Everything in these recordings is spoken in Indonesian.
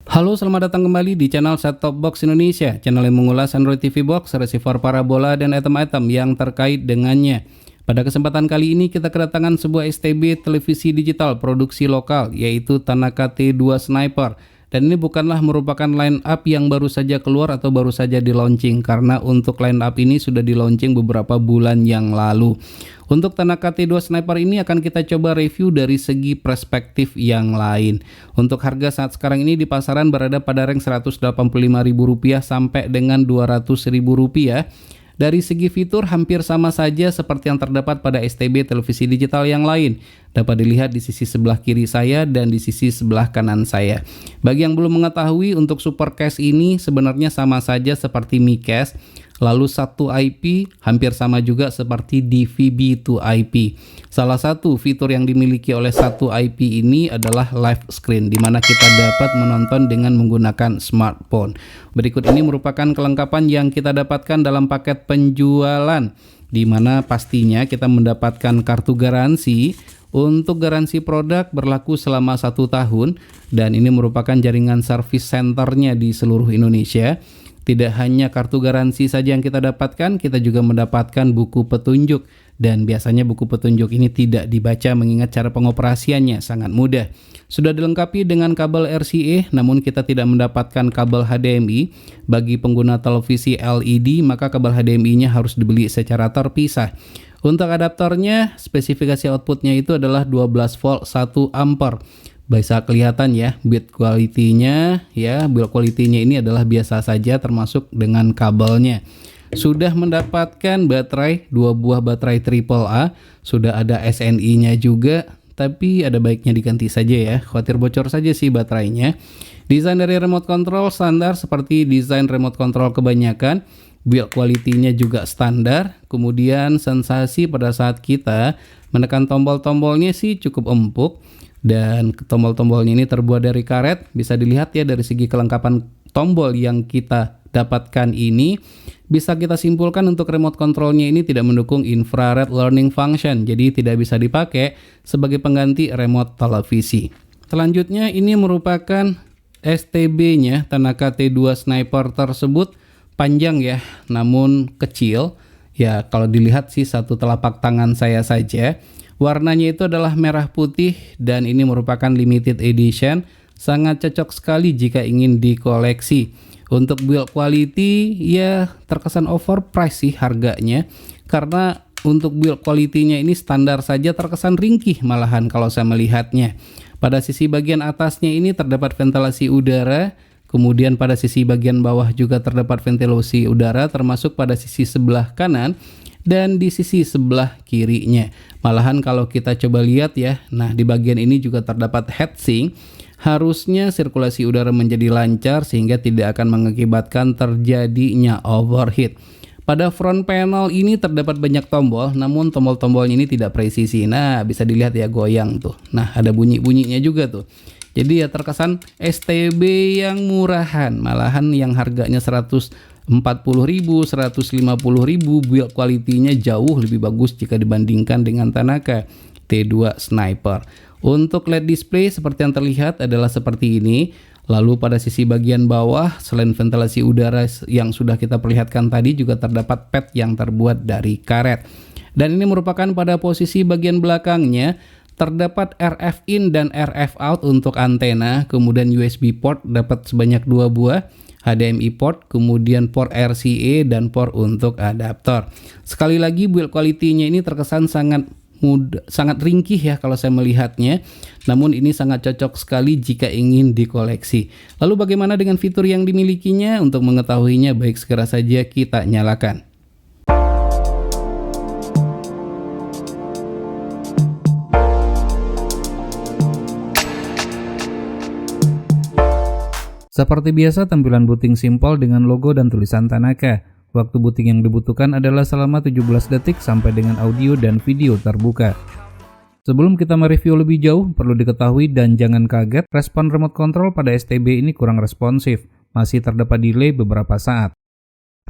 Halo, selamat datang kembali di channel Set Top Box Indonesia, channel yang mengulas Android TV Box, receiver parabola, dan item-item yang terkait dengannya. Pada kesempatan kali ini kita kedatangan sebuah STB televisi digital produksi lokal, yaitu Tanaka T2 Sniper. Dan ini bukanlah merupakan line up yang baru saja keluar atau baru saja di launching, karena untuk line up ini sudah di launching beberapa bulan yang lalu. Untuk Tanaka T2 Sniper ini akan kita coba review dari segi perspektif yang lain. Untuk harga saat sekarang ini di pasaran berada pada range Rp185.000 sampai dengan Rp200.000. Dari segi fitur hampir sama saja seperti yang terdapat pada STB televisi digital yang lain. Dapat dilihat di sisi sebelah kiri saya dan di sisi sebelah kanan saya. Bagi yang belum mengetahui, untuk Super Case ini sebenarnya sama saja seperti Mi Case. Lalu satu IP hampir sama juga seperti DVB-to-IP. Salah satu fitur yang dimiliki oleh satu IP ini adalah live screen, di mana kita dapat menonton dengan menggunakan smartphone. Berikut ini merupakan kelengkapan yang kita dapatkan dalam paket penjualan, di mana pastinya kita mendapatkan kartu garansi. Untuk garansi produk berlaku selama 1 tahun, dan ini merupakan jaringan service centernya di seluruh Indonesia. Tidak hanya kartu garansi saja yang kita dapatkan, kita juga mendapatkan buku petunjuk. Dan biasanya buku petunjuk ini tidak dibaca mengingat cara pengoperasiannya sangat mudah. Sudah dilengkapi dengan kabel RCA, namun kita tidak mendapatkan kabel HDMI. Bagi pengguna televisi LED, maka kabel HDMI-nya harus dibeli secara terpisah. Untuk adaptornya, spesifikasi outputnya itu adalah 12 volt 1 ampere. Bisa kelihatan ya, build quality-nya ini adalah biasa saja termasuk dengan kabelnya. Sudah mendapatkan baterai, 2 buah baterai AAA, sudah ada SNI-nya juga, tapi ada baiknya diganti saja ya, khawatir bocor saja sih baterainya. Desain dari remote control standar seperti desain remote control kebanyakan, build quality-nya juga standar. Kemudian sensasi pada saat kita menekan tombol-tombolnya sih cukup empuk. Dan tombol-tombolnya ini terbuat dari karet. Bisa dilihat ya dari segi kelengkapan tombol yang kita dapatkan ini. Bisa kita simpulkan untuk remote controlnya ini tidak mendukung infrared learning function, jadi tidak bisa dipakai sebagai pengganti remote televisi. Selanjutnya ini merupakan STB-nya Tanaka T2 Sniper tersebut. Panjang ya, namun kecil. Ya kalau dilihat sih satu telapak tangan saya saja. Warnanya itu adalah merah putih dan ini merupakan limited edition. Sangat cocok sekali jika ingin dikoleksi. Untuk build quality ya terkesan overpriced sih harganya. Karena untuk build quality-nya ini standar saja, terkesan ringkih malahan kalau saya melihatnya. Pada sisi bagian atasnya ini terdapat ventilasi udara. Kemudian pada sisi bagian bawah juga terdapat ventilasi udara, termasuk pada sisi sebelah kanan dan di sisi sebelah kirinya. Malahan kalau kita coba lihat ya, nah di bagian ini juga terdapat heatsink. Harusnya sirkulasi udara menjadi lancar sehingga tidak akan mengakibatkan terjadinya overheat. Pada front panel ini terdapat banyak tombol, namun tombol-tombolnya ini tidak presisi. Nah, bisa dilihat ya goyang tuh. Nah, ada bunyi-bunyinya juga tuh. Jadi ya terkesan STB yang murahan, malahan yang harganya 140.000, 150.000, build quality-nya jauh lebih bagus jika dibandingkan dengan Tanaka T2 Sniper. Untuk LED display seperti yang terlihat adalah seperti ini. Lalu pada sisi bagian bawah, selain ventilasi udara yang sudah kita perlihatkan tadi, juga terdapat pad yang terbuat dari karet. Dan ini merupakan pada posisi bagian belakangnya. Terdapat RF in dan RF out untuk antena, kemudian USB port dapat sebanyak 2 buah, HDMI port, kemudian port RCA dan port untuk adaptor. Sekali lagi build quality-nya ini terkesan sangat mudah, sangat ringkih ya kalau saya melihatnya. Namun ini sangat cocok sekali jika ingin dikoleksi. Lalu bagaimana dengan fitur yang dimilikinya? Untuk mengetahuinya baik segera saja kita nyalakan. Seperti biasa, tampilan booting simpel dengan logo dan tulisan Tanaka. Waktu booting yang dibutuhkan adalah selama 17 detik sampai dengan audio dan video terbuka. Sebelum kita mereview lebih jauh, perlu diketahui dan jangan kaget, respon remote control pada STB ini kurang responsif, masih terdapat delay beberapa saat.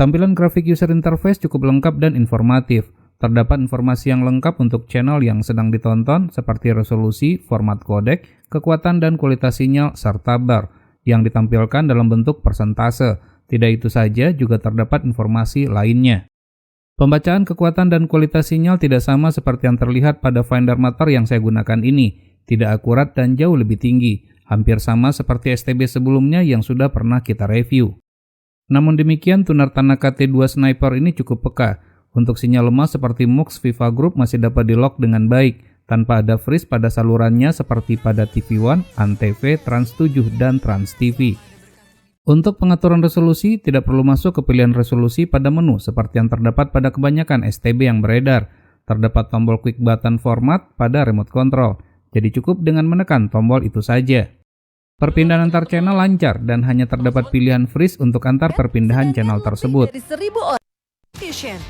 Tampilan grafik user interface cukup lengkap dan informatif. Terdapat informasi yang lengkap untuk channel yang sedang ditonton, seperti resolusi, format kodek, kekuatan dan kualitas sinyal, serta bar. yang ditampilkan dalam bentuk persentase. Tidak itu saja, juga terdapat informasi lainnya. Pembacaan kekuatan dan kualitas sinyal tidak sama seperti yang terlihat pada Finder Matter yang saya gunakan ini. Tidak akurat dan jauh lebih tinggi. Hampir sama seperti STB sebelumnya yang sudah pernah kita review. Namun demikian, tuner Tanaka T2 Sniper ini cukup peka. Untuk sinyal lemah seperti MUX Viva Group masih dapat di-lock dengan baik, tanpa ada freeze pada salurannya seperti pada TV One, Antv, Trans 7, dan Trans TV. Untuk pengaturan resolusi, tidak perlu masuk ke pilihan resolusi pada menu seperti yang terdapat pada kebanyakan STB yang beredar. Terdapat tombol quick button format pada remote control, jadi cukup dengan menekan tombol itu saja. Perpindahan antar channel lancar dan hanya terdapat pilihan freeze untuk antar perpindahan channel tersebut.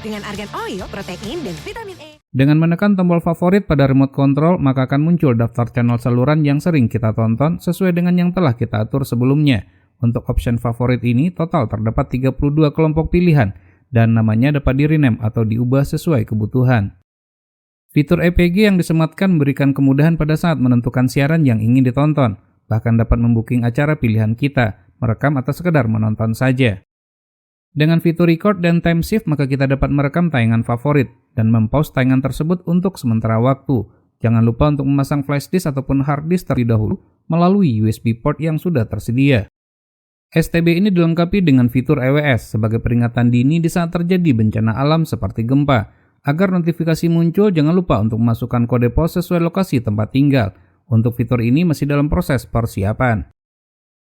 Dengan argan oil, protein, dan vitamin E. Dengan menekan tombol favorit pada remote control, maka akan muncul daftar channel saluran yang sering kita tonton sesuai dengan yang telah kita atur sebelumnya. Untuk option favorit ini, total terdapat 32 kelompok pilihan, dan namanya dapat di-rename atau diubah sesuai kebutuhan. Fitur EPG yang disematkan memberikan kemudahan pada saat menentukan siaran yang ingin ditonton, bahkan dapat membooking acara pilihan kita, merekam atau sekedar menonton saja. Dengan fitur record dan time shift, maka kita dapat merekam tayangan favorit dan mempause tayangan tersebut untuk sementara waktu. Jangan lupa untuk memasang flash disk ataupun hard disk terlebih dahulu melalui USB port yang sudah tersedia. STB ini dilengkapi dengan fitur EWS sebagai peringatan dini di saat terjadi bencana alam seperti gempa. Agar notifikasi muncul, jangan lupa untuk memasukkan kode pos sesuai lokasi tempat tinggal. Untuk fitur ini masih dalam proses persiapan.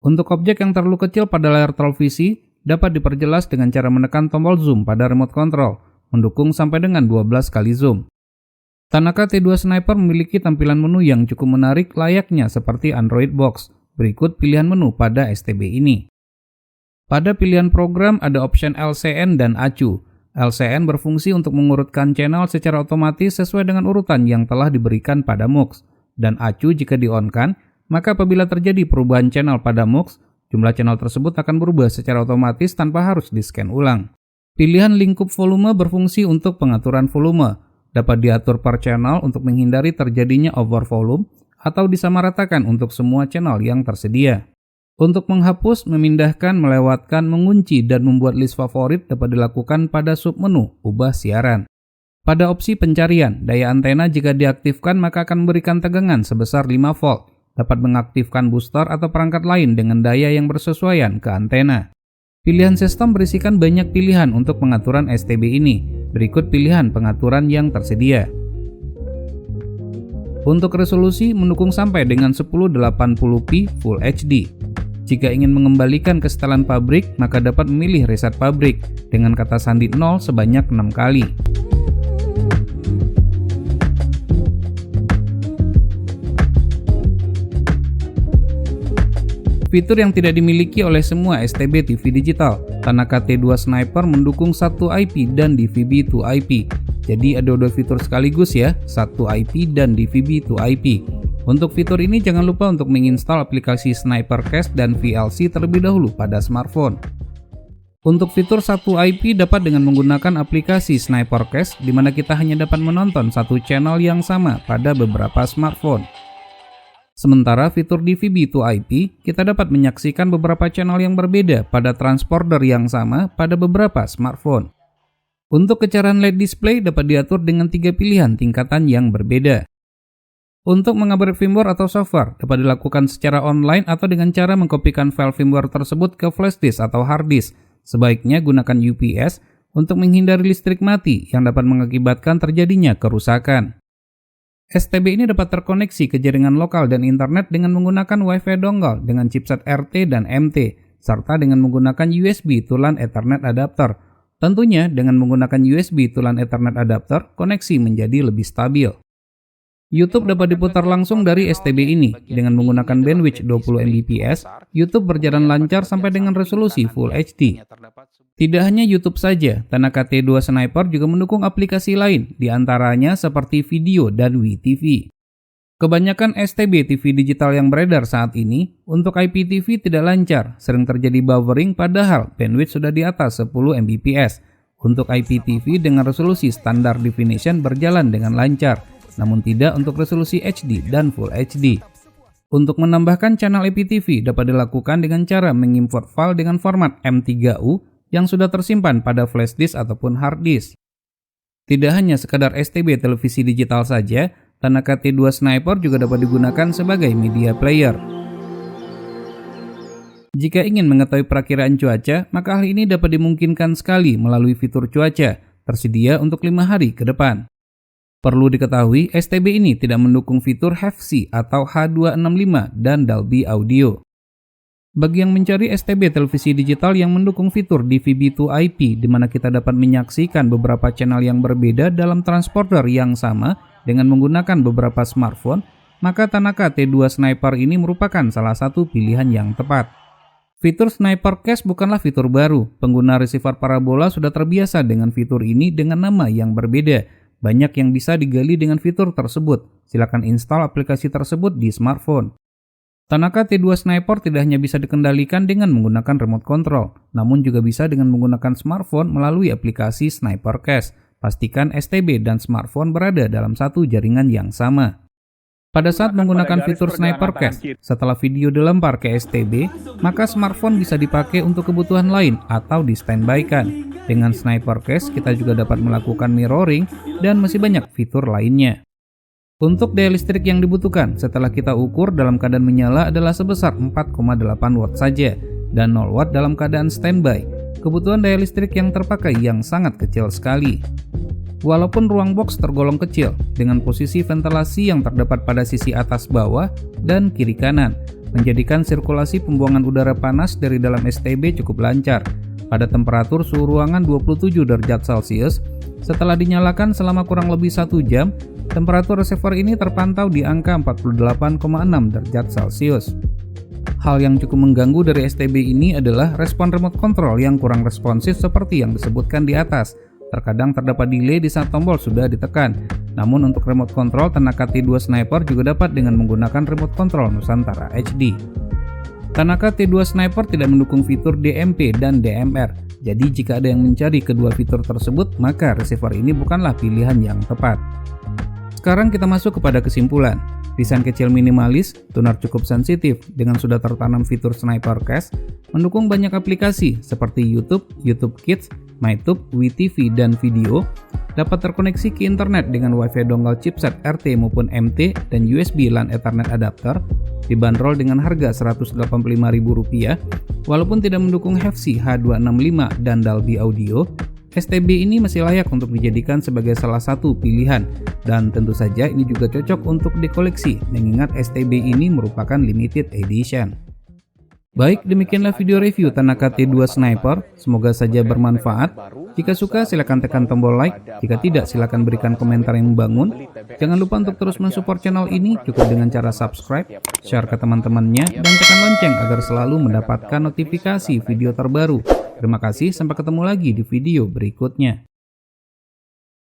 Untuk objek yang terlalu kecil pada layar televisi, dapat diperjelas dengan cara menekan tombol zoom pada remote control, mendukung sampai dengan 12 kali zoom. Tanaka T2 Sniper memiliki tampilan menu yang cukup menarik layaknya seperti Android Box. Berikut pilihan menu pada STB ini. Pada pilihan program ada option LCN dan ACU. LCN berfungsi untuk mengurutkan channel secara otomatis sesuai dengan urutan yang telah diberikan pada MUX. Dan ACU jika di-on-kan, maka apabila terjadi perubahan channel pada MUX, jumlah channel tersebut akan berubah secara otomatis tanpa harus di-scan ulang. Pilihan lingkup volume berfungsi untuk pengaturan volume. Dapat diatur per channel untuk menghindari terjadinya over volume atau disamaratakan untuk semua channel yang tersedia. Untuk menghapus, memindahkan, melewatkan, mengunci, dan membuat list favorit dapat dilakukan pada submenu ubah siaran. Pada opsi pencarian, daya antena jika diaktifkan maka akan memberikan tegangan sebesar 5 volt. Dapat mengaktifkan booster atau perangkat lain dengan daya yang bersesuaian ke antena. Pilihan sistem berisikan banyak pilihan untuk pengaturan STB ini. Berikut pilihan pengaturan yang tersedia. Untuk resolusi mendukung sampai dengan 1080p Full HD. Jika ingin mengembalikan kesetelan pabrik, maka dapat memilih reset pabrik dengan kata sandi 0 sebanyak 6 kali. Fitur yang tidak dimiliki oleh semua STB TV digital, Tanaka T2 Sniper mendukung satu IP dan DVB to IP. Jadi ada dua fitur sekaligus ya, satu IP dan DVB to IP. Untuk fitur ini jangan lupa untuk menginstal aplikasi Snipercast dan VLC terlebih dahulu pada smartphone. Untuk fitur satu IP dapat dengan menggunakan aplikasi Snipercast di mana kita hanya dapat menonton satu channel yang sama pada beberapa smartphone. Sementara fitur DVB to IP, kita dapat menyaksikan beberapa channel yang berbeda pada transponder yang sama pada beberapa smartphone. Untuk kecerahan LED display dapat diatur dengan 3 pilihan tingkatan yang berbeda. Untuk mengupgrade firmware atau software dapat dilakukan secara online atau dengan cara mengkopikan file firmware tersebut ke flash disk atau hard disk. Sebaiknya gunakan UPS untuk menghindari listrik mati yang dapat mengakibatkan terjadinya kerusakan. STB ini dapat terkoneksi ke jaringan lokal dan internet dengan menggunakan Wi-Fi dongle dengan chipset RT dan MT, serta dengan menggunakan USB to LAN Ethernet adapter. Tentunya dengan menggunakan USB to LAN Ethernet adapter, koneksi menjadi lebih stabil. YouTube dapat diputar langsung dari STB ini. Dengan menggunakan bandwidth 20 Mbps, YouTube berjalan lancar sampai dengan resolusi Full HD. Tidak hanya YouTube saja, Tanaka T2 Sniper juga mendukung aplikasi lain, diantaranya seperti video dan WeTV. Kebanyakan STB TV digital yang beredar saat ini, untuk IPTV tidak lancar, sering terjadi buffering padahal bandwidth sudah di atas 10 Mbps. Untuk IPTV dengan resolusi standar definition berjalan dengan lancar, namun tidak untuk resolusi HD dan Full HD. Untuk menambahkan channel IPTV dapat dilakukan dengan cara mengimport file dengan format M3U yang sudah tersimpan pada flash disk ataupun hard disk. Tidak hanya sekadar STB televisi digital saja, Tanaka T2 Sniper juga dapat digunakan sebagai media player. Jika ingin mengetahui perakiraan cuaca, maka hal ini dapat dimungkinkan sekali melalui fitur cuaca, tersedia untuk 5 hari ke depan. Perlu diketahui, STB ini tidak mendukung fitur HEVC atau H265 dan Dolby Audio. Bagi yang mencari STB televisi digital yang mendukung fitur DVB-to-IP, di mana kita dapat menyaksikan beberapa channel yang berbeda dalam transporter yang sama dengan menggunakan beberapa smartphone, maka Tanaka T2 Sniper ini merupakan salah satu pilihan yang tepat. Fitur Sniper Cast bukanlah fitur baru. Pengguna receiver parabola sudah terbiasa dengan fitur ini dengan nama yang berbeda. Banyak yang bisa digali dengan fitur tersebut. Silakan install aplikasi tersebut di smartphone. Tanaka T2 Sniper tidak hanya bisa dikendalikan dengan menggunakan remote control, namun juga bisa dengan menggunakan smartphone melalui aplikasi Sniper Cast. Pastikan STB dan smartphone berada dalam satu jaringan yang sama. Pada saat menggunakan fitur Sniper Cast, setelah video dilempar ke STB, maka smartphone bisa dipakai untuk kebutuhan lain atau di standby-kan. Dengan Sniper Cast, kita juga dapat melakukan mirroring dan masih banyak fitur lainnya. Untuk daya listrik yang dibutuhkan setelah kita ukur dalam keadaan menyala adalah sebesar 4,8 watt saja dan 0 watt dalam keadaan standby. Kebutuhan daya listrik yang terpakai yang sangat kecil sekali. Walaupun ruang box tergolong kecil dengan posisi ventilasi yang terdapat pada sisi atas bawah dan kiri kanan, menjadikan sirkulasi pembuangan udara panas dari dalam STB cukup lancar. Pada temperatur suhu ruangan 27 derajat Celcius, setelah dinyalakan selama kurang lebih 1 jam, temperatur receiver ini terpantau di angka 48,6 derajat Celcius. Hal yang cukup mengganggu dari STB ini adalah respon remote control yang kurang responsif seperti yang disebutkan di atas. Terkadang terdapat delay di saat tombol sudah ditekan. Namun untuk remote control Tanaka T2 Sniper juga dapat dengan menggunakan remote control Nusantara HD. Tanaka T2 Sniper tidak mendukung fitur DMP dan DMR. Jadi jika ada yang mencari kedua fitur tersebut, maka receiver ini bukanlah pilihan yang tepat. Sekarang kita masuk kepada kesimpulan. Desain kecil minimalis, tuner cukup sensitif dengan sudah tertanam fitur Sniper Cast, mendukung banyak aplikasi seperti YouTube, YouTube Kids, MyTube, WeTV, dan video, dapat terkoneksi ke internet dengan WiFi dongle chipset RT maupun MT dan USB LAN Ethernet adapter, dibanderol dengan harga Rp185.000, walaupun tidak mendukung HEVC H265 dan Dolby Audio. STB ini masih layak untuk dijadikan sebagai salah satu pilihan, dan tentu saja ini juga cocok untuk dikoleksi, mengingat STB ini merupakan limited edition. Baik, demikianlah video review Tanaka T2 Sniper. Semoga saja bermanfaat. Jika suka, silakan tekan tombol like. Jika tidak, silakan berikan komentar yang membangun. Jangan lupa untuk terus mensupport channel ini, cukup dengan cara subscribe, share ke teman-temannya, dan tekan lonceng agar selalu mendapatkan notifikasi video terbaru. Terima kasih, sampai ketemu lagi di video berikutnya.